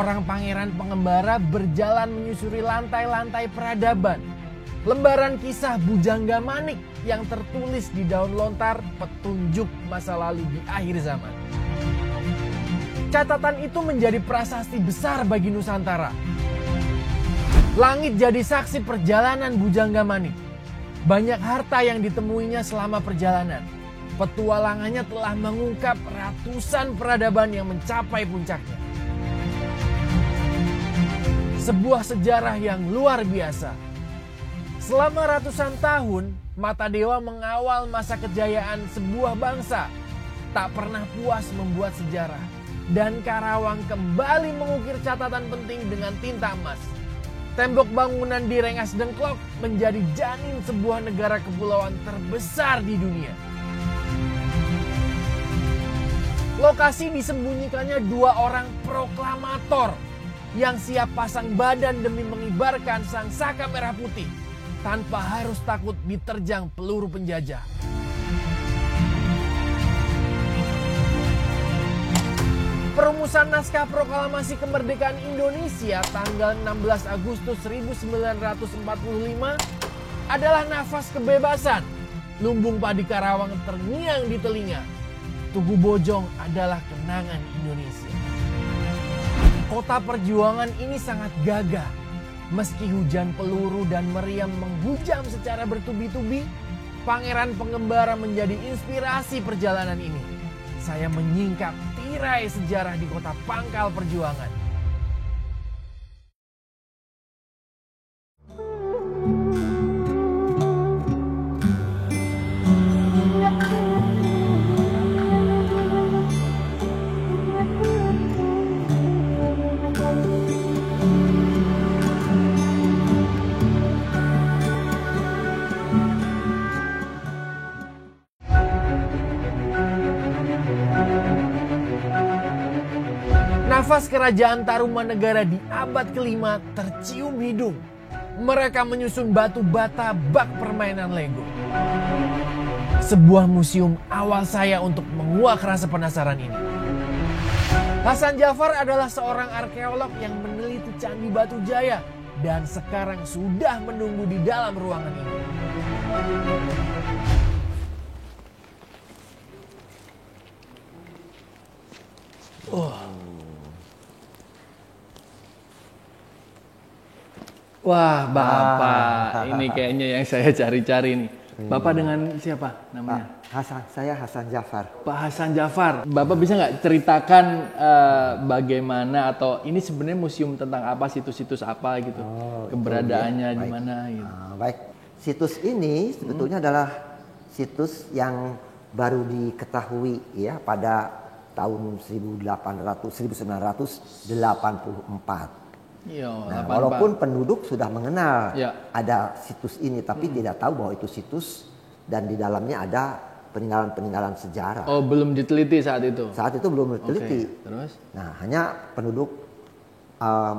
seorang pangeran pengembara berjalan menyusuri lantai-lantai peradaban. Lembaran kisah Bujangga Manik yang tertulis di daun lontar petunjuk masa lalu di akhir zaman. Catatan itu menjadi prasasti besar bagi Nusantara. Langit jadi saksi perjalanan Bujangga Manik. Banyak harta yang ditemuinya selama perjalanan. Petualangannya telah mengungkap ratusan peradaban yang mencapai puncaknya. Sebuah sejarah yang luar biasa. Selama ratusan tahun, mata dewa mengawal masa kejayaan sebuah bangsa. Tak pernah puas membuat sejarah. Dan Karawang kembali mengukir catatan penting dengan tinta emas. Tembok bangunan di Rengas Dengklok menjadi janin sebuah negara kepulauan terbesar di dunia. Lokasi disembunyikannya dua orang proklamator yang siap pasang badan demi mengibarkan sang saka merah putih tanpa harus takut diterjang peluru penjajah. Perumusan naskah proklamasi kemerdekaan Indonesia tanggal 16 Agustus 1945 adalah nafas kebebasan. Lumbung padi Karawang terngiang di telinga. Tugu Bojong adalah kenangan Indonesia. Kota perjuangan ini sangat gagah. Meski hujan peluru dan meriam menghujam secara bertubi-tubi, Pangeran Pengembara menjadi inspirasi perjalanan ini. Saya menyingkap tirai sejarah di kota pangkal perjuangan. Nafas kerajaan Tarumanegara di abad ke-5 tercium hidung. Mereka menyusun batu bata bak permainan Lego. Sebuah museum awal saya untuk menguak rasa penasaran ini. Hasan Jafar adalah seorang arkeolog yang meneliti Candi Batu Jaya dan sekarang sudah menunggu di dalam ruangan ini. Wah, Bapak, ini kayaknya yang saya cari-cari nih. Bapak dengan siapa namanya? Saya Hasan Jafar. Pak Hasan Jafar. Bapak bisa nggak ceritakan bagaimana atau ini sebenarnya museum tentang apa, situs-situs apa gitu, keberadaannya di mana gitu. Baik, situs ini sebetulnya adalah situs yang baru diketahui ya pada tahun 1984. Nah, walaupun penduduk sudah mengenal ada situs ini, tapi tidak tahu bahwa itu situs dan di dalamnya ada peninggalan-peninggalan sejarah. Oh, belum diteliti saat itu? Saat itu belum diteliti. Terus? Nah, hanya penduduk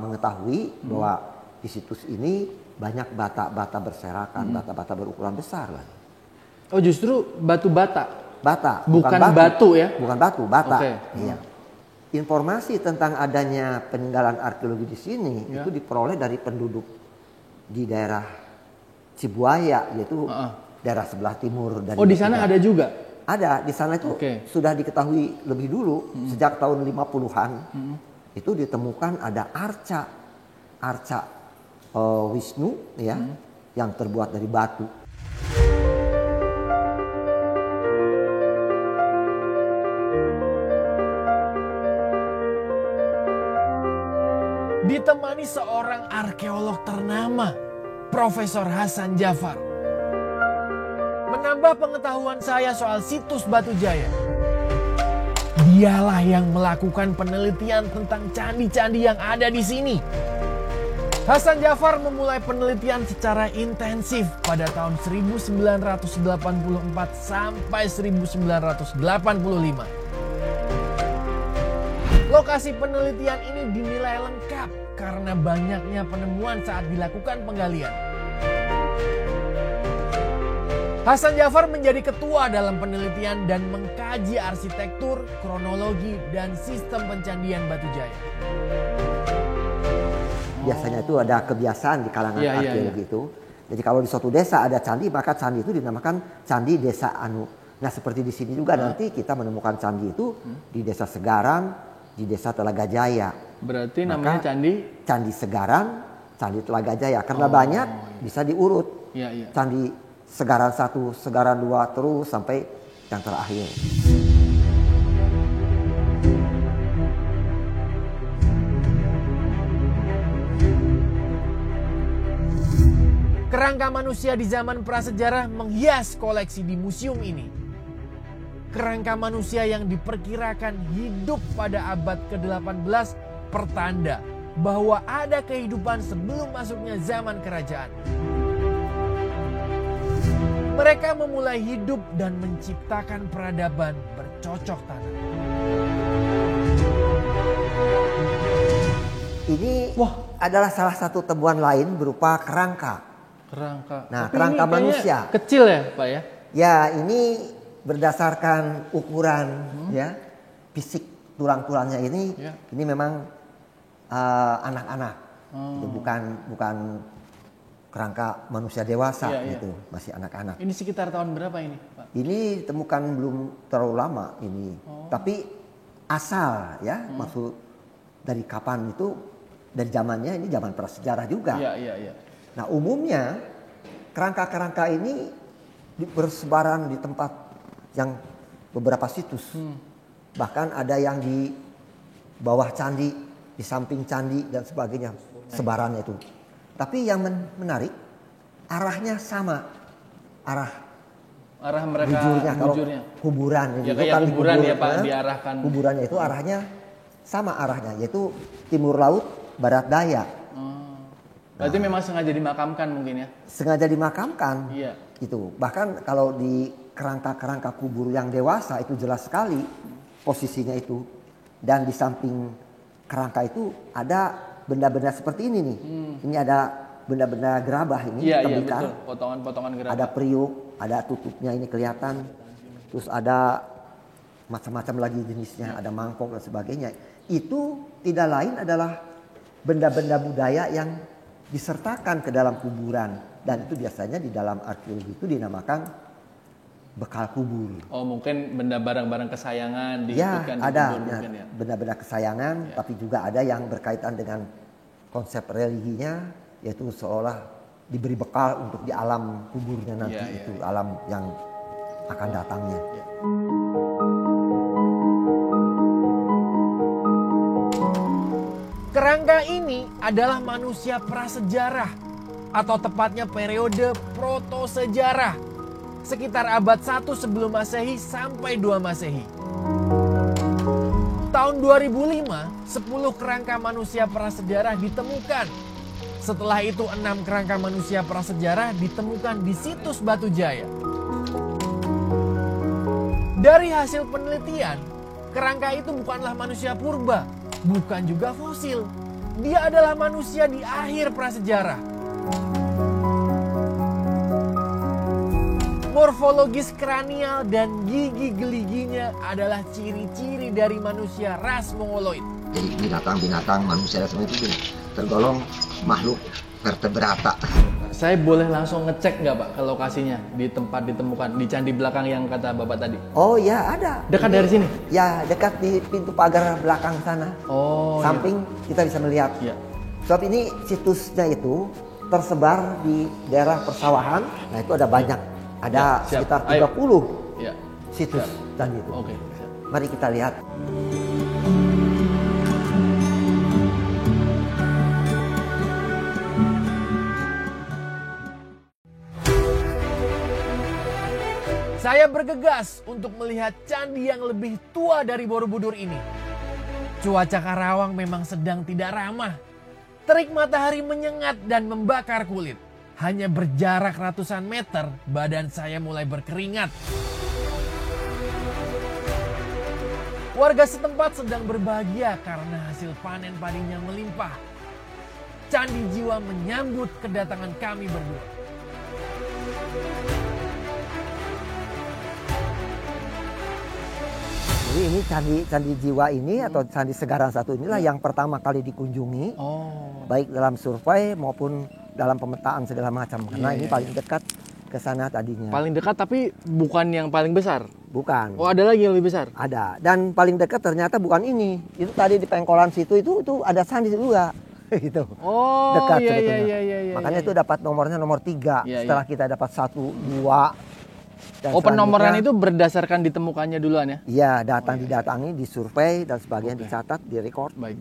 mengetahui bahwa di situs ini banyak bata-bata berserakan, bata-bata berukuran besar. Oh, justru batu bata? Bata. Bukan batu ya? Bukan batu, bata. Iya. Informasi tentang adanya peninggalan arkeologi di sini itu diperoleh dari penduduk di daerah Cibuaya, yaitu daerah sebelah timur. Dan di sana ada juga? Ada, di sana itu sudah diketahui lebih dulu, sejak tahun 50-an. Itu ditemukan ada arca Wisnu ya, yang terbuat dari batu. Ditemani seorang arkeolog ternama, Profesor Hasan Jafar. Menambah pengetahuan saya soal situs Batu Jaya. Dialah yang melakukan penelitian tentang candi-candi yang ada di sini. Hasan Jafar memulai penelitian secara intensif pada tahun 1984 sampai 1985. Lokasi penelitian ini dinilai lengkap karena banyaknya penemuan saat dilakukan penggalian. Hasan Jafar menjadi ketua dalam penelitian dan mengkaji arsitektur, kronologi, dan sistem pencandaian Batu Jaya. biasanya itu ada kebiasaan di kalangan arkeologi itu. Jadi kalau di suatu desa ada candi, maka candi itu dinamakan candi desa anu. Nah seperti di sini juga nanti kita menemukan candi itu di desa Segaran, di desa Telaga Jaya. Berarti namanya Candi Segaran, Candi Telaga Jaya. Karena banyak bisa diurut. Candi Segaran 1, Segaran 2 terus sampai yang terakhir. Kerangka manusia di zaman prasejarah menghias koleksi di museum ini. Kerangka manusia yang diperkirakan hidup pada abad ke-18 pertanda bahwa ada kehidupan sebelum masuknya zaman kerajaan. Mereka memulai hidup dan menciptakan peradaban bercocok tanam. Ini adalah salah satu temuan lain berupa kerangka. Nah, tapi kerangka manusia. Kecil ya, Pak ya? Ya, ini berdasarkan ukuran ya, fisik tulang-tulangnya ini memang anak-anak. Itu bukan kerangka manusia dewasa gitu, masih anak-anak. Ini sekitar tahun berapa ini, Pak? Ini ditemukan belum terlalu lama ini. Tapi asal ya, maksud dari kapan itu, dari zamannya ini zaman prasejarah juga. Nah umumnya kerangka-kerangka ini bersebaran di tempat yang beberapa situs. Bahkan ada yang di bawah candi, di samping candi dan sebagainya sebarannya itu. Tapi yang menarik arahnya sama. Arah mereka bujurnya. Kalau kuburan ya, itu kan kuburan ya Pak, diarahkan. Kuburannya itu arahnya sama arahnya, yaitu timur laut barat daya. Berarti memang sengaja dimakamkan mungkin ya? Sengaja dimakamkan. Iya. Itu. Bahkan kalau di kerangka-kerangka kubur yang dewasa itu jelas sekali posisinya itu. Dan di samping kerangka itu ada benda-benda seperti ini nih. Ini ada benda-benda gerabah ini. Iya betul. Potongan-potongan gerabah. Ada periuk, ada tutupnya ini kelihatan. Terus ada macam-macam lagi jenisnya. Ada mangkok dan sebagainya. Itu tidak lain adalah benda-benda budaya yang disertakan ke dalam kuburan, dan itu biasanya di dalam arkeologi itu dinamakan bekal kubur. Oh mungkin benda barang-barang kesayangan diikutkan di kubur mungkin ya. Benda-benda kesayangan, tapi juga ada yang berkaitan dengan konsep religinya, yaitu seolah diberi bekal untuk di alam kuburnya nanti alam yang akan datangnya. Kerangka ini adalah manusia prasejarah atau tepatnya periode protosejarah sekitar abad 1 sebelum Masehi sampai 2 Masehi. Tahun 2005, 10 kerangka manusia prasejarah ditemukan. Setelah itu 6 kerangka manusia prasejarah ditemukan di situs Batu Jaya. Dari hasil penelitian, kerangka itu bukanlah manusia purba. Bukan juga fosil. Dia adalah manusia di akhir prasejarah. Morfologis kranial dan gigi geliginya adalah ciri-ciri dari manusia ras Mongoloid. Jadi binatang-binatang manusia semua itu tergolong makhluk vertebrata. Saya boleh langsung ngecek nggak Pak ke lokasinya di tempat ditemukan di candi belakang yang kata Bapak tadi? Oh ya ada. Dekat dari sini? Ya dekat di pintu pagar belakang sana. Oh. Samping kita bisa melihat. Iya. Sebab ini situsnya itu tersebar di daerah persawahan. Nah itu ada banyak. Ada sekitar 30 situs dan itu. Oke. Mari kita lihat. Saya bergegas untuk melihat candi yang lebih tua dari Borobudur ini. Cuaca Karawang memang sedang tidak ramah. Terik matahari menyengat dan membakar kulit. Hanya berjarak ratusan meter, badan saya mulai berkeringat. Warga setempat sedang berbahagia karena hasil panen padinya melimpah. Candi Jiwa menyambut kedatangan kami berdua. Jadi ini candi jiwa ini atau candi Segaran satu inilah yang pertama kali dikunjungi, baik dalam survei maupun dalam pemetaan segala macam. Karena ini paling dekat ke sana tadinya. Paling dekat tapi bukan yang paling besar? Bukan. Oh, ada lagi yang lebih besar? Ada. Dan paling dekat ternyata bukan ini. Itu tadi di Pengkolan situ itu ada candi juga. Gitu. Oh, dekat iya, sebetulnya. iya. Makanya itu dapat nomornya nomor 3. Setelah kita dapat 1, 2. Oh, penomoran itu berdasarkan ditemukannya duluan ya? Iya, didatangi, disurvei dan sebagainya, dicatat, direkord. Baik.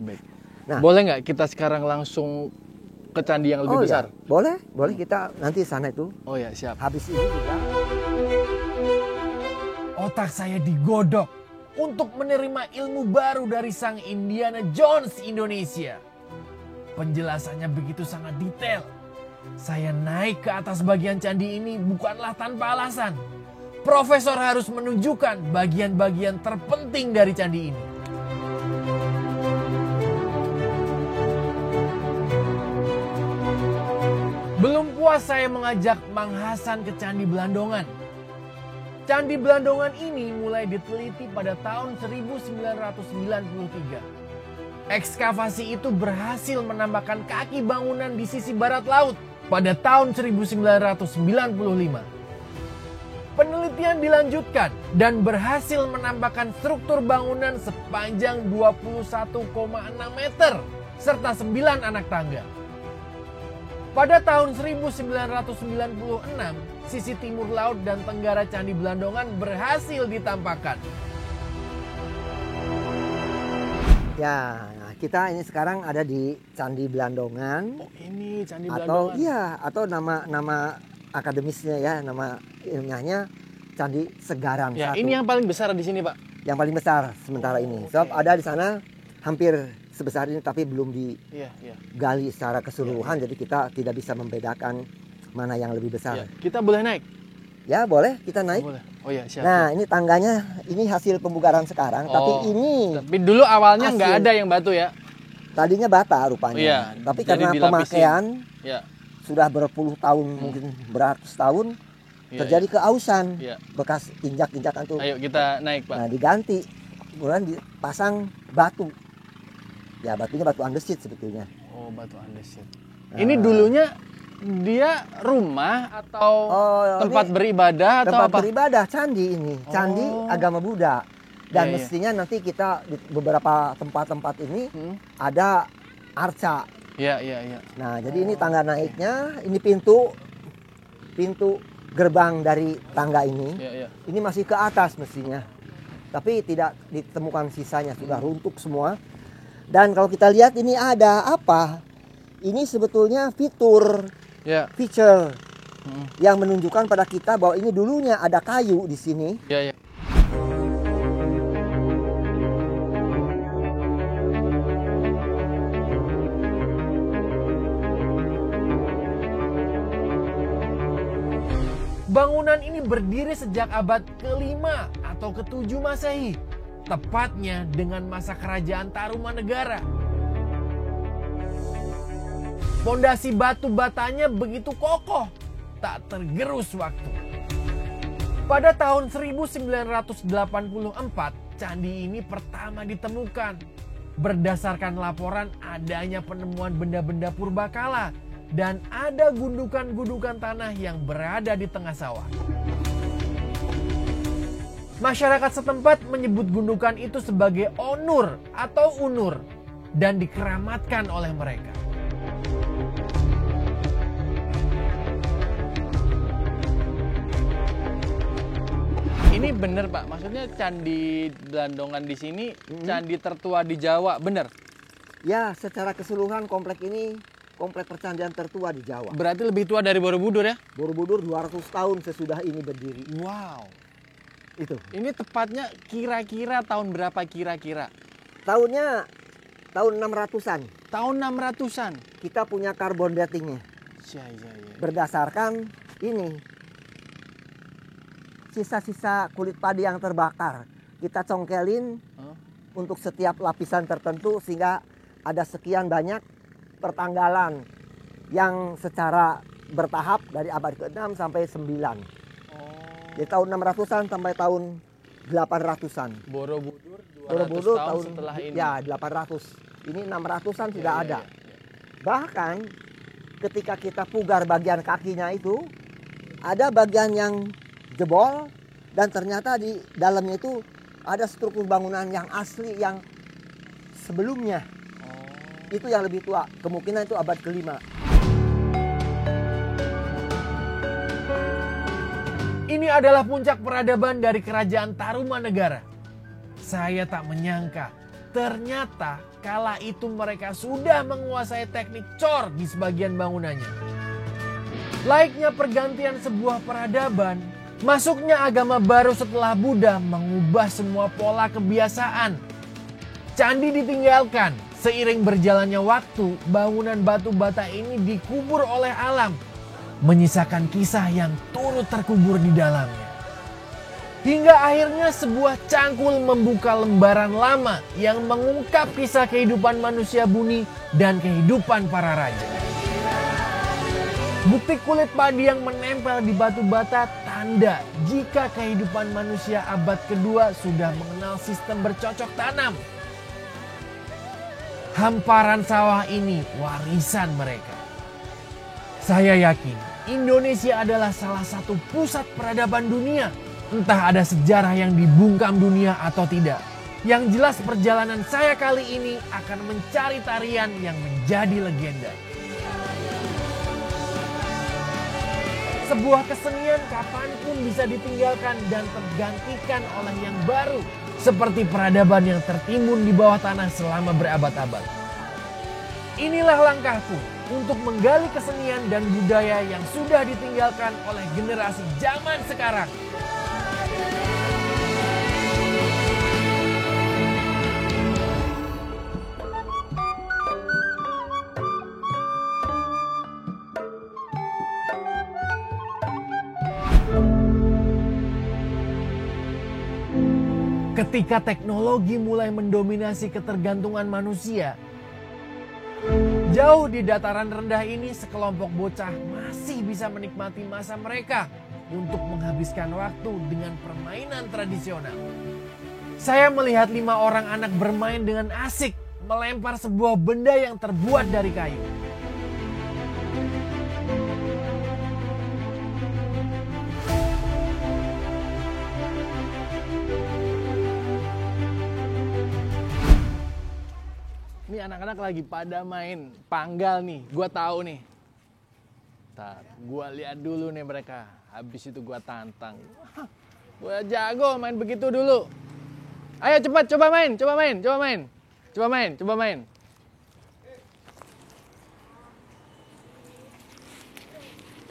Nah, boleh nggak kita sekarang langsung ke candi yang lebih besar? Ya. Boleh kita nanti sana itu. Oh ya, siap. Habis ini juga. Otak saya digodok untuk menerima ilmu baru dari sang Indiana Jones Indonesia. Penjelasannya begitu sangat detail. Saya naik ke atas bagian candi ini bukanlah tanpa alasan. Profesor harus menunjukkan bagian-bagian terpenting dari candi ini. Belum puas saya mengajak Mang Hasan ke Candi Belandongan. Candi Belandongan ini mulai diteliti pada tahun 1993. Ekskavasi itu berhasil menambahkan kaki bangunan di sisi barat laut pada tahun 1995. Penelitian dilanjutkan dan berhasil menambahkan struktur bangunan sepanjang 21,6 meter serta 9 anak tangga. Pada tahun 1996, sisi timur laut dan tenggara Candi Belandongan berhasil ditampakkan. Ya, kita ini sekarang ada di Candi Belandongan. Oh, ini Candi Belandongan. Atau nama akademisnya ya, nama ilmiahnya Candi Segaran ya, 1. Ini yang paling besar di sini, Pak. Yang paling besar sementara ini. Sebab ada di sana hampir sebesar ini tapi belum digali secara keseluruhan, jadi kita tidak bisa membedakan mana yang lebih besar. Ya, kita boleh naik? Ya, boleh kita naik. Boleh. Oh ya, siap. Nah, ini tangganya, ini hasil pembugaran sekarang, tapi dulu awalnya nggak ada yang batu ya? Tadinya bata rupanya. Iya, tapi karena pemakaian sudah berpuluh tahun, mungkin beratus tahun, terjadi keausan, bekas injak-injakan tuh. Ayo kita naik, Pak. Nah, diganti, kemudian dipasang batu. Ya, batunya batu andesit sebetulnya. Oh, batu andesit. Ini dulunya dia rumah atau tempat beribadah atau tempat apa? beribadah, candi ini, candi agama Buddha. Dan mestinya nanti kita di beberapa tempat-tempat ini ada arca. Iya. Nah, jadi ini tangga naiknya, ini pintu gerbang dari tangga ini. Ini masih ke atas mestinya. Tapi tidak ditemukan sisanya, sudah runtuh semua. Dan kalau kita lihat ini ada apa? Ini sebetulnya feature yang menunjukkan pada kita bahwa ini dulunya ada kayu di sini. Bangunan ini berdiri sejak abad ke-5 atau ke-7 Masehi, tepatnya dengan masa kerajaan Tarumanegara. Pondasi batu batanya begitu kokoh, tak tergerus waktu. Pada tahun 1984, candi ini pertama ditemukan. Berdasarkan laporan adanya penemuan benda-benda purbakala dan ada gundukan-gundukan tanah yang berada di tengah sawah. Masyarakat setempat menyebut gundukan itu sebagai onur atau unur dan dikeramatkan oleh mereka. Ini benar, Pak. Maksudnya Candi Belandongan di sini candi tertua di Jawa, benar? Ya, secara keseluruhan komplek ini komplek percandian tertua di Jawa. Berarti lebih tua dari Borobudur ya? Borobudur 200 tahun sesudah ini berdiri. Wow. Itu. Ini tepatnya kira-kira tahun berapa kira-kira? Tahunnya tahun 600-an. Tahun 600-an. Kita punya carbon datingnya. Ya. Berdasarkan ini sisa-sisa kulit padi yang terbakar. Kita congkelin untuk setiap lapisan tertentu sehingga ada sekian banyak pertanggalan yang secara bertahap dari abad ke-6 sampai 9. Di tahun 600-an sampai tahun 800-an. Borobudur Borobudur tahun setelah ini. Ya 800. Ini 600-an sudah ada. Bahkan ketika kita pugar bagian kakinya itu ada bagian yang jebol dan ternyata di dalamnya itu ada struktur bangunan yang asli yang sebelumnya. Itu yang lebih tua, kemungkinan itu abad ke-5. Ini adalah puncak peradaban dari kerajaan Tarumanegara. Saya tak menyangka, ternyata kala itu mereka sudah menguasai teknik cor di sebagian bangunannya. Layaknya pergantian sebuah peradaban, masuknya agama baru setelah Buddha mengubah semua pola kebiasaan. Candi ditinggalkan. Seiring berjalannya waktu, bangunan batu bata ini dikubur oleh alam, menyisakan kisah yang turut terkubur di dalamnya. Hingga akhirnya sebuah cangkul membuka lembaran lama yang mengungkap kisah kehidupan manusia bumi dan kehidupan para raja. Bukti kulit padi yang menempel di batu bata tanda jika kehidupan manusia abad kedua sudah mengenal sistem bercocok tanam. Hamparan sawah ini warisan mereka. Saya yakin Indonesia adalah salah satu pusat peradaban dunia. Entah ada sejarah yang dibungkam dunia atau tidak. Yang jelas perjalanan saya kali ini akan mencari tarian yang menjadi legenda. Sebuah kesenian kapanpun bisa ditinggalkan dan tergantikan oleh yang baru. Seperti peradaban yang tertimbun di bawah tanah selama berabad-abad. Inilah langkahku untuk menggali kesenian dan budaya yang sudah ditinggalkan oleh generasi zaman sekarang. Ketika teknologi mulai mendominasi ketergantungan manusia, jauh di dataran rendah ini sekelompok bocah masih bisa menikmati masa mereka untuk menghabiskan waktu dengan permainan tradisional. Saya melihat 5 orang anak bermain dengan asik melempar sebuah benda yang terbuat dari kayu. Ini anak-anak lagi pada main panggal nih, gua tahu nih. Ntar, gua lihat dulu nih mereka. Habis itu gua tantang. Gua jago main begitu dulu. Ayo cepat, coba main.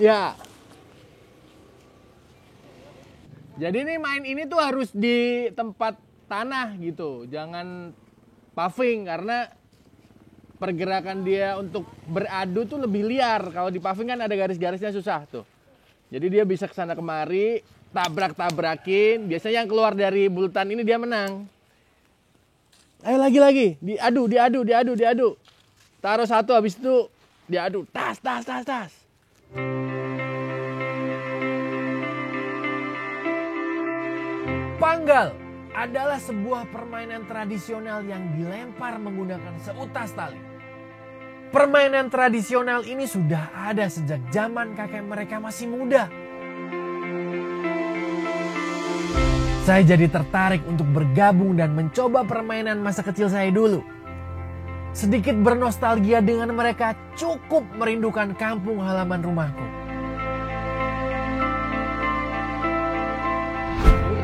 Ya. Jadi nih main ini tuh harus di tempat tanah gitu. Jangan paving karena pergerakan dia untuk beradu tuh lebih liar. Kalau di paving kan ada garis-garisnya susah tuh. Jadi dia bisa kesana kemari, tabrak-tabrakin. Biasanya yang keluar dari bulatan ini dia menang. Ayo lagi. Diadu. Taruh satu habis itu diadu. Tas. Panggal adalah sebuah permainan tradisional yang dilempar menggunakan seutas tali. Permainan tradisional ini sudah ada sejak zaman kakek mereka masih muda. Saya jadi tertarik untuk bergabung dan mencoba permainan masa kecil saya dulu. Sedikit bernostalgia dengan mereka cukup merindukan kampung halaman rumahku.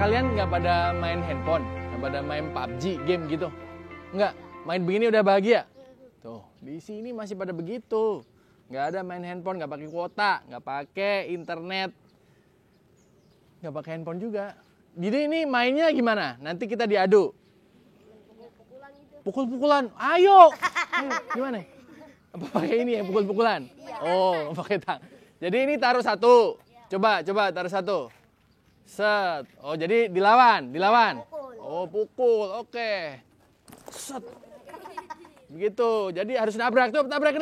Kalian nggak pada main handphone, nggak pada main PUBG, game gitu? Nggak, main begini udah bahagia? Tuh, di sini masih pada begitu. Nggak ada main handphone, nggak pakai kuota, nggak pakai internet, nggak pakai handphone juga. Jadi ini mainnya gimana? Nanti kita diadu. Pukul-pukulan, ayo gimana? Apa pakai ini ya, pukul-pukulan? Oh, pakai tang. Jadi ini taruh satu. Coba taruh satu. Set. Oh, jadi dilawan. Oh, pukul. Oke. Set. Begitu. Jadi harus nabrak tuh, tabrakin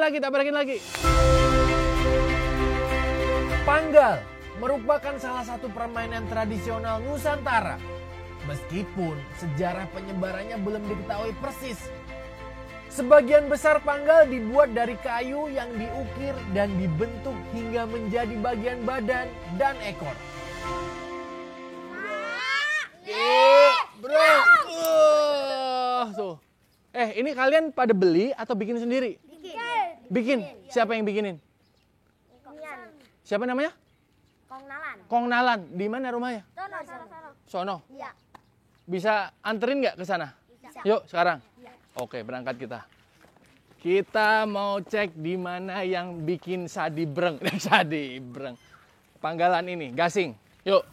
lagi. Panggal merupakan salah satu permainan tradisional Nusantara. Meskipun sejarah penyebarannya belum diketahui persis. Sebagian besar panggal dibuat dari kayu yang diukir dan dibentuk hingga menjadi bagian badan dan ekor. Bro, tuh. Ini kalian pada beli atau bikin sendiri? Bikin. Siapa yang bikinin? Siapa namanya? Kong Nalan. Di mana rumahnya? Sono. Iya. Bisa anterin nggak ke sana? Bisa. Yuk sekarang. Iya. Oke, berangkat kita. Kita mau cek di mana yang bikin sadibreng. Sadibreng. Panggalan ini, gasing. Yuk.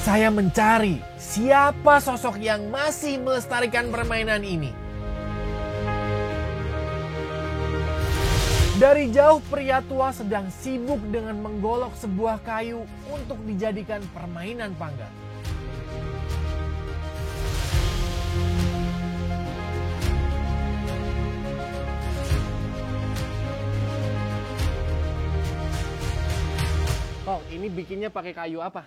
Saya mencari siapa sosok yang masih melestarikan permainan ini. Dari jauh pria tua sedang sibuk dengan menggolok sebuah kayu untuk dijadikan permainan panggal. Kong, ini bikinnya pakai kayu apa?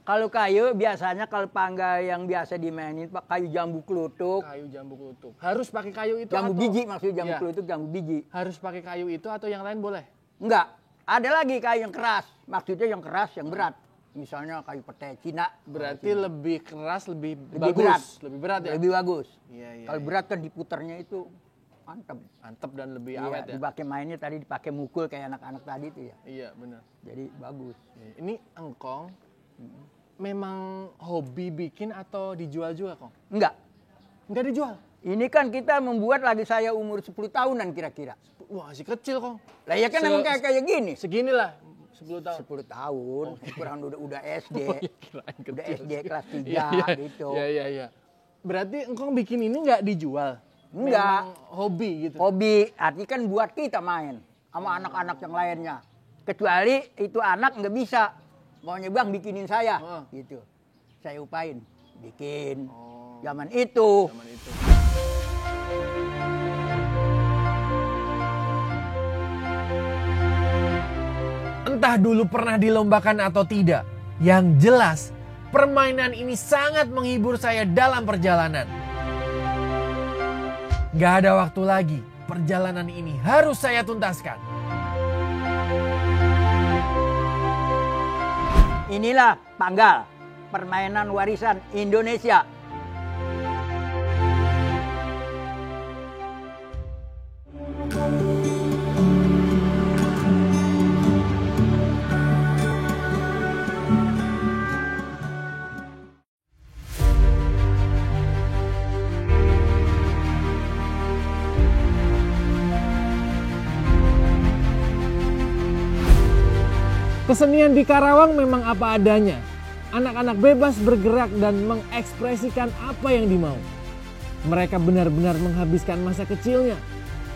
Kalau kayu biasanya kalau panggal yang biasa dimainin kayu jambu klutuk. Kayu jambu klutuk. Harus pakai kayu itu jambu atau? Biji maksudnya jambu klutuk, jambu biji. Harus pakai kayu itu atau yang lain boleh? Enggak. Ada lagi kayu yang keras. Maksudnya yang keras, yang berat. Misalnya kayu pete Cina. Berarti lebih keras, lebih bagus. Berat. Lebih berat ya? Lebih bagus. Iya. Kalau berat kan diputarnya itu mantap. Mantap dan lebih awet ya? Dipakai mainnya tadi dipakai mukul kayak anak-anak tadi itu ya. Iya benar. Jadi bagus. Ini engkong memang hobi bikin atau dijual juga, Kong? Enggak. Enggak dijual? Ini kan kita membuat lagi saya umur 10 tahunan kira-kira. Wah, masih kecil, Kong. Lah ya kan emang kayak gini. Seginilah, 10 tahun. 10 tahun, kurang udah SD. Udah SD kelas 3 gitu. Iya. Berarti engkong bikin ini nggak dijual? Enggak. Memang hobi gitu? Hobi, artinya kan buat kita main. Sama anak-anak yang lainnya. Kecuali itu anak nggak bisa. Maunya bang bikinin saya, gitu. Saya upain, bikin. Zaman itu. Entah dulu pernah dilombakan atau tidak, yang jelas permainan ini sangat menghibur saya dalam perjalanan. Gak ada waktu lagi, perjalanan ini harus saya tuntaskan. Inilah panggal, permainan warisan Indonesia. Kesenian di Karawang memang apa adanya. Anak-anak bebas bergerak dan mengekspresikan apa yang dimau. Mereka benar-benar menghabiskan masa kecilnya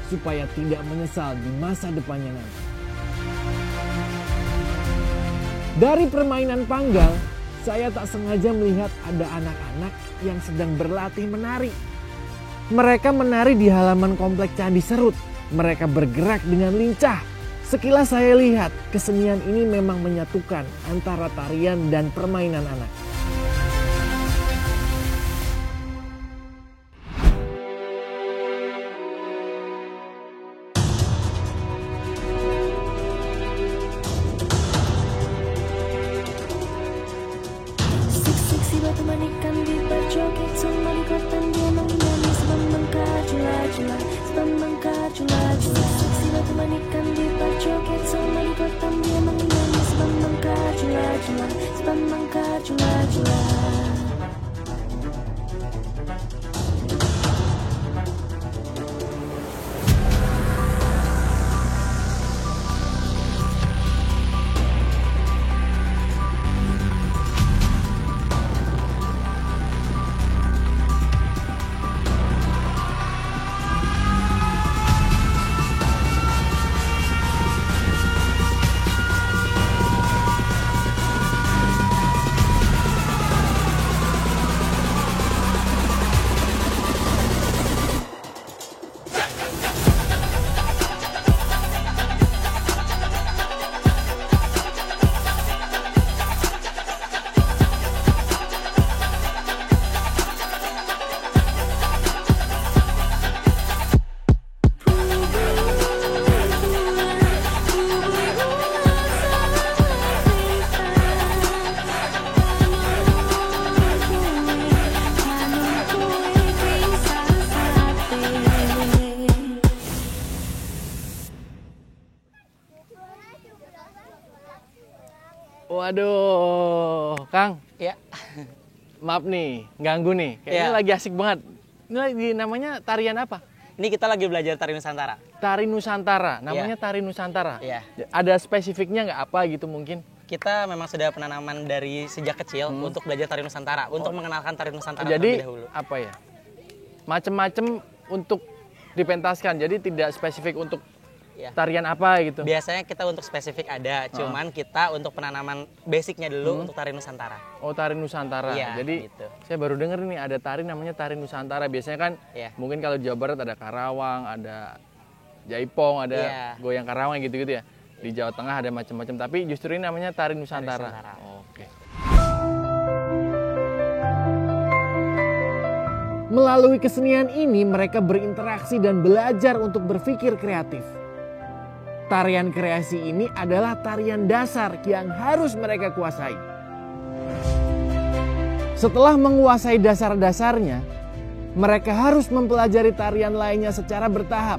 supaya tidak menyesal di masa depannya nanti. Dari permainan panggal, saya tak sengaja melihat ada anak-anak yang sedang berlatih menari. Mereka menari di halaman komplek Candi Serut. Mereka bergerak dengan lincah. Sekilas saya lihat, kesenian ini memang menyatukan antara tarian dan permainan anak. Siksi batu manikan di berjoget semua di kota dia menyanyi sebab mengkajula-jula, sebab mengkajula-jula. Siksi batu manikan di berjoget semua di kota dia menyanyi sebab mengkajula-jula, sebab mengkajula-jula. Waduh, Kang. Ya. Maaf nih, ganggu nih. Kayaknya lagi asik banget. Ini lagi namanya tarian apa? Ini kita lagi belajar tari Nusantara. Tari Nusantara, namanya Tari Nusantara. Iya. Ada spesifiknya nggak apa gitu mungkin? Kita memang sudah penanaman dari sejak kecil untuk belajar tari Nusantara, untuk mengenalkan tari Nusantara Jadi terlebih dahulu. apa ya? Macem-macem untuk dipentaskan. Jadi tidak spesifik untuk Ya. tarian apa gitu. Biasanya kita untuk spesifik ada, cuman kita untuk penanaman basicnya dulu untuk tari Nusantara. Oh, Tari Nusantara. Iya, Jadi gitu. saya baru dengar nih ada tari namanya Tari Nusantara. Biasanya kan Iya. mungkin kalau Jawa Barat ada Karawang, ada Jaipong, ada Iya. Goyang Karawang gitu-gitu ya. Di Jawa Tengah ada macam-macam, tapi justru ini namanya Tari Nusantara. Nusantara. Oke. Melalui kesenian ini mereka berinteraksi dan belajar untuk berpikir kreatif. Tarian kreasi ini adalah tarian dasar yang harus mereka kuasai. Setelah menguasai dasar-dasarnya, mereka harus mempelajari tarian lainnya secara bertahap.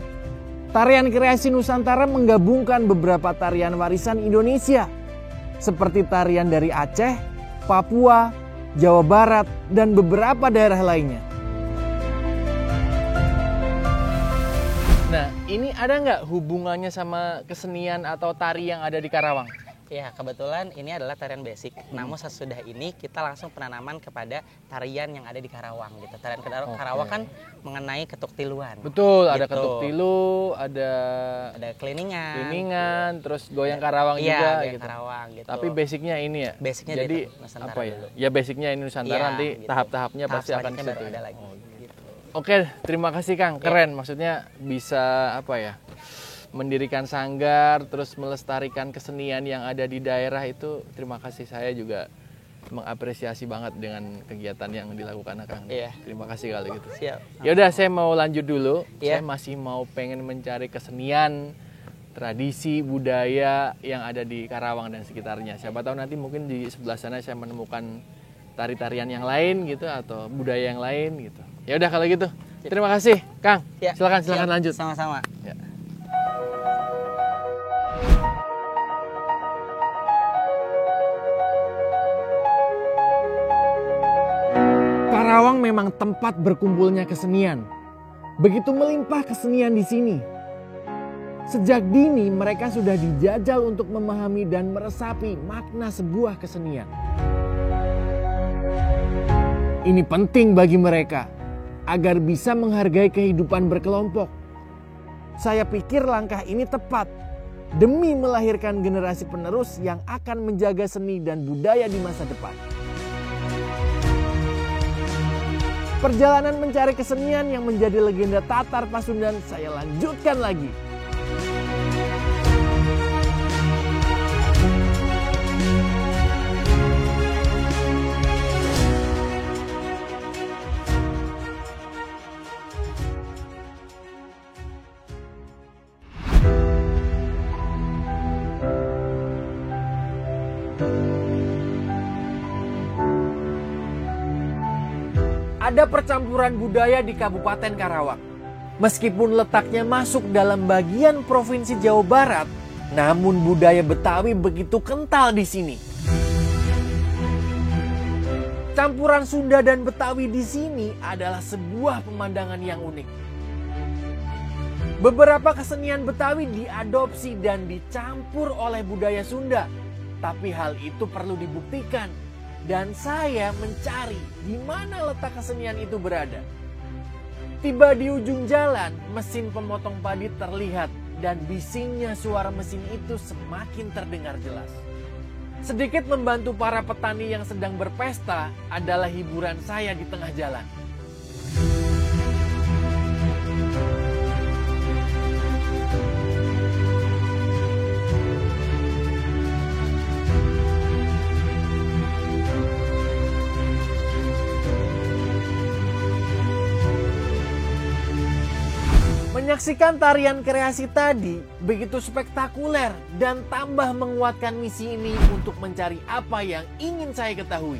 Tarian kreasi Nusantara menggabungkan beberapa tarian warisan Indonesia, seperti tarian dari Aceh, Papua, Jawa Barat, dan beberapa daerah lainnya. Nah, ini ada nggak hubungannya sama kesenian atau tari yang ada di Karawang? Ya, kebetulan ini adalah tarian basic. Namun sesudah ini kita langsung penanaman kepada tarian yang ada di Karawang gitu. Tarian Karawang kan mengenai ketuk tiluan. Betul, ada Gitu. ketuk tilu, ada Kliningan. terus goyang Karawang Iya, juga goyang gitu. Karawang gitu. Tapi basicnya ini ya. Basicnya jadi dari Nusantara apa ya? dulu. Ya basicnya ini Nusantara, Iya, nanti gitu. tahap-tahapnya Tahap pasti akan ke selanjutnya situ. baru ya? ada lagi. Oh, gitu. Gitu. Oke, terima kasih Kang. Keren, maksudnya bisa apa ya? Mendirikan sanggar, terus melestarikan kesenian yang ada di daerah itu. Terima kasih, saya juga mengapresiasi banget dengan kegiatan yang dilakukan Kang. Iya. Terima kasih kalau gitu. Siap. Ya udah, saya mau lanjut dulu. Saya Iya. masih mau pengen mencari kesenian, tradisi, budaya yang ada di Karawang dan sekitarnya. Siapa tahu nanti mungkin di sebelah sana saya menemukan tari-tarian yang lain gitu atau budaya yang lain gitu. Ya udah kalau gitu. Terima kasih, Kang. Ya, Silakan siap. lanjut. Sama-sama. Ya. Karawang memang tempat berkumpulnya kesenian. Begitu melimpah kesenian di sini. Sejak dini mereka sudah dijajal untuk memahami dan meresapi makna sebuah kesenian. Ini penting bagi mereka agar bisa menghargai kehidupan berkelompok. Saya pikir langkah ini tepat demi melahirkan generasi penerus yang akan menjaga seni dan budaya di masa depan. Perjalanan mencari kesenian yang menjadi legenda Tatar Pasundan saya lanjutkan lagi. Ada percampuran budaya di Kabupaten Karawang. Meskipun letaknya masuk dalam bagian Provinsi Jawa Barat, namun budaya Betawi begitu kental di sini. Campuran Sunda dan Betawi di sini adalah sebuah pemandangan yang unik. Beberapa kesenian Betawi diadopsi dan dicampur oleh budaya Sunda, tapi hal itu perlu dibuktikan. Dan saya mencari di mana letak kesenian itu berada. Tiba di ujung jalan, mesin pemotong padi terlihat dan bisingnya suara mesin itu semakin terdengar jelas. Sedikit membantu para petani yang sedang berpesta adalah hiburan saya di tengah jalan. Menyaksikan tarian kreasi tadi begitu spektakuler dan tambah menguatkan misi ini untuk mencari apa yang ingin saya ketahui.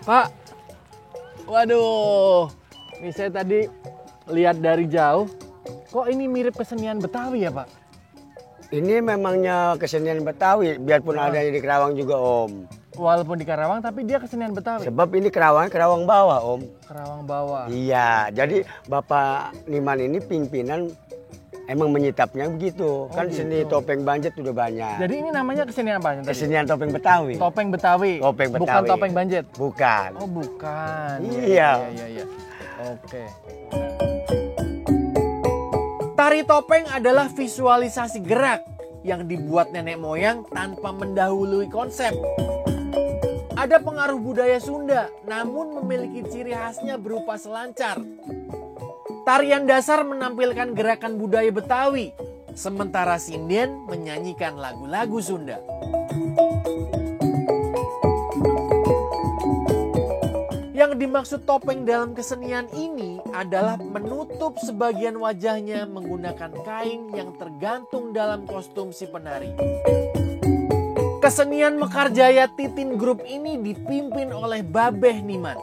Pak, waduh, ini saya tadi lihat dari jauh, kok ini mirip kesenian Betawi ya Pak? Ini memangnya kesenian Betawi, biarpun ada di Kerawang juga Om. Walaupun di Karawang, tapi dia kesenian Betawi. Sebab ini Kerawang bawah Om. Kerawang bawah. Iya, jadi Bapak Niman ini pimpinan emang menyitapnya begitu. Kan gitu. seni topeng banjet udah banyak. Jadi ini namanya kesenian apa? Tadi? Kesenian topeng Betawi. Topeng Betawi. Topeng Betawi. Bukan topeng banjet. Bukan. Oh bukan. Iya. Iya. Oke. Tari topeng adalah visualisasi gerak yang dibuat nenek moyang tanpa mendahului konsep. Ada pengaruh budaya Sunda, namun memiliki ciri khasnya berupa selancar. Tarian dasar menampilkan gerakan budaya Betawi, sementara sinden menyanyikan lagu-lagu Sunda. Yang dimaksud topeng dalam kesenian ini adalah menutup sebagian wajahnya menggunakan kain yang tergantung dalam kostum si penari. Kesenian Mekarjaya Titin Group ini dipimpin oleh Babeh Niman.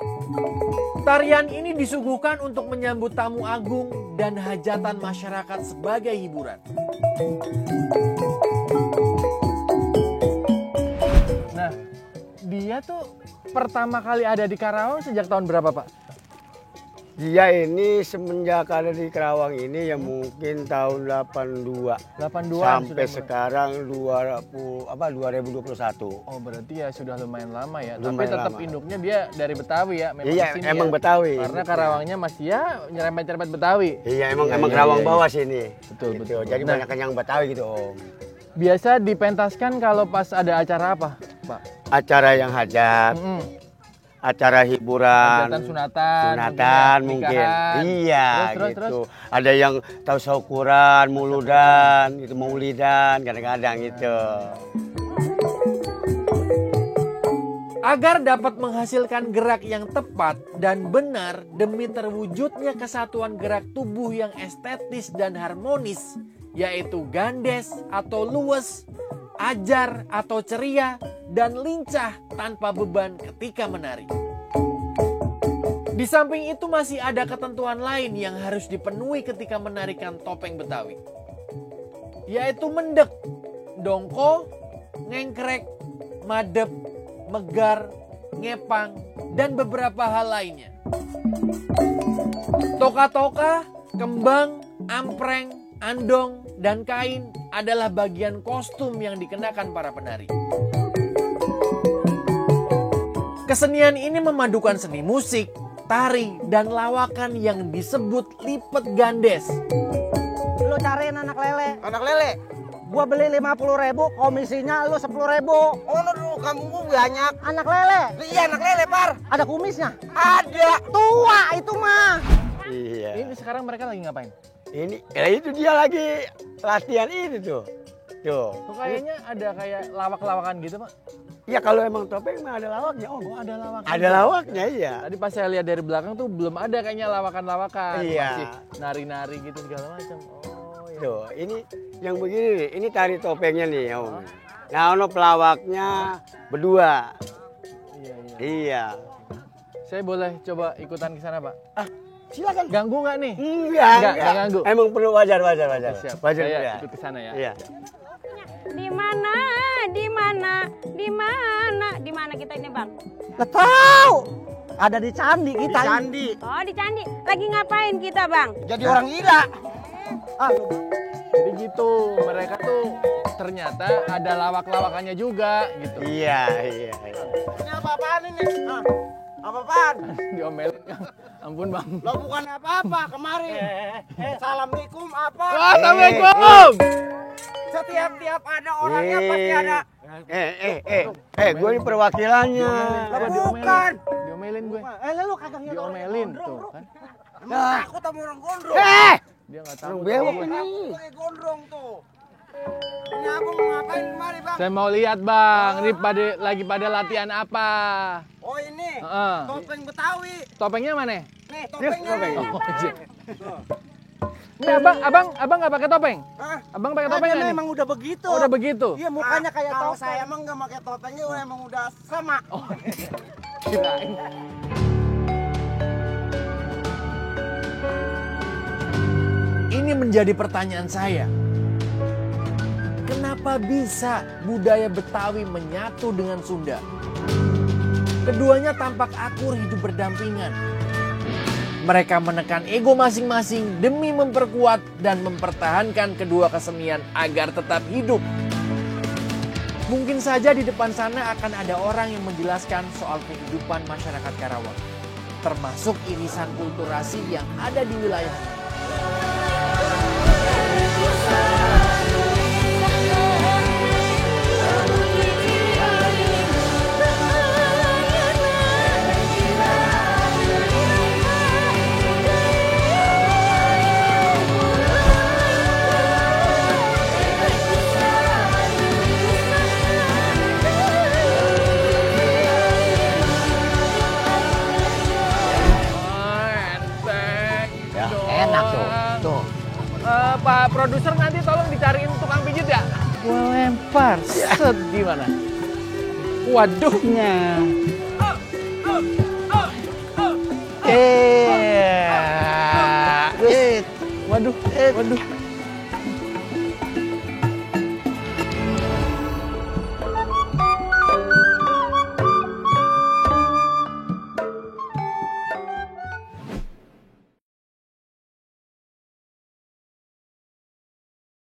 Tarian ini disuguhkan untuk menyambut tamu agung dan hajatan masyarakat sebagai hiburan. Nah, dia tuh pertama kali ada di Karawang sejak tahun berapa, Pak? Dia ini semenjak ada di Kerawang ini ya mungkin tahun 82. 82 sampai sudah sekarang 2021. Oh, berarti ya sudah lumayan lama ya. Lumayan tapi tetap lama. induknya dia dari Betawi ya. Memang Iya, kesini emang ya. Betawi. Karena Karawangnya masih ya nyerempet-nyerempet Betawi. Iya, emang Iya, Kerawang iya. bawah sini. Betul, Gitu. betul. Jadi Nah. banyak yang Betawi gitu Om. Biasa dipentaskan kalau pas ada acara apa, Pak? Acara yang hajat, acara hiburan, Hajatan, sunatan mungkin. nikahan. Iya, Terus. gitu. Ada yang tahu syukuran, muludan, itu maulidan, kadang-kadang gitu. Agar dapat menghasilkan gerak yang tepat dan benar demi terwujudnya kesatuan gerak tubuh yang estetis dan harmonis, yaitu gandes atau luwes, ajar atau ceria, dan lincah tanpa beban ketika menari. Di samping itu masih ada ketentuan lain yang harus dipenuhi ketika menarikan topeng Betawi, yaitu mendek, dongko, ngengkrek, madep, megar, ngepang, dan beberapa hal lainnya. Toka-toka, kembang, ampreng, andong, dan kain adalah bagian kostum yang dikenakan para penari. Kesenian ini memadukan seni musik, tari, dan lawakan yang disebut lipet gandes. Lu cariin anak lele. Anak lele. Gua beli 50.000, komisinya lu 10.000. Oh, lu kamu banyak. Anak lele, Iya, anak lele, Par. ada kumisnya. Ada. Tua itu mah. Iya. Ini sekarang mereka lagi ngapain? Ini, ya itu dia lagi latihan ini tuh. Tuh. Tuh kayaknya ada kayak lawak-lawakan gitu, Pak. Ya kalau emang topeng mah ada lawaknya Om. Oh, ada lawakan. Ada lawaknya iya. Tadi pas saya lihat dari belakang tuh belum ada kayaknya lawakan-lawakan. Iya. Masih nari-nari gitu segala macam. Oh, iya. Tuh, ini yang begini nih, ini tari topengnya nih Om. Nah, ono pelawaknya berdua. Iya. Iya. Saya boleh coba ikutan ke sana, Pak? Ah, silakan. Ganggu nggak nih? Enggak ganggu. Emang perlu wajar. Siap. Wajar Saya ya. ikut ke sana ya. Iya. Di mana kita ini, Bang? Gak tahu. Ada di candi kita. Di candi. Oh, di candi. Lagi ngapain kita, Bang? Jadi orang gila. Jadi gitu, mereka tuh ternyata ada lawak-lawakannya juga gitu. Iya. Ini apa-apaan ini? Hah? Apa-apaan? Diomelin, Kang. Ampun, Bang. Lo bukan apa-apa kemarin. Assalamualaikum apa? Assalamualaikum. Setiap ada orangnya pasti ada. Gue ini perwakilannya. Lah, bukan. Diomelin gue. Lu kagak ngeliat orang Diomelin gondrong, tuh bro. kan. Emang takut sama orang gondrong. Dia nggak tahu. Orang bewok Takut ini. pakai gondrong tuh. Ini abang mau ngapain kemari, Bang? Saya mau lihat, Bang. Ini lagi pada latihan apa? Oh, ini Heeh. topeng Betawi. Topengnya mana? Nih, topengnya nih. Oh, ini abang nggak pakai topeng? Hah? Abang pakai Nah, topeng dia nggak nih? memang udah begitu. Oh, udah begitu. Iya, mukanya kayak Kalau topeng. saya emang nggak pakai topengnya emang udah sama. kirain. Ini menjadi pertanyaan saya. Kenapa bisa budaya Betawi menyatu dengan Sunda? Keduanya tampak akur hidup berdampingan. Mereka menekan ego masing-masing demi memperkuat dan mempertahankan kedua kesenian agar tetap hidup. Mungkin saja di depan sana akan ada orang yang menjelaskan soal kehidupan masyarakat Karawang, termasuk irisan kulturasi yang ada di wilayahnya. Enak tuh. Tuh. Pak produser nanti tolong dicariin tukang pijit ya. Gua lempar. Set gimana? Waduh. Waduh.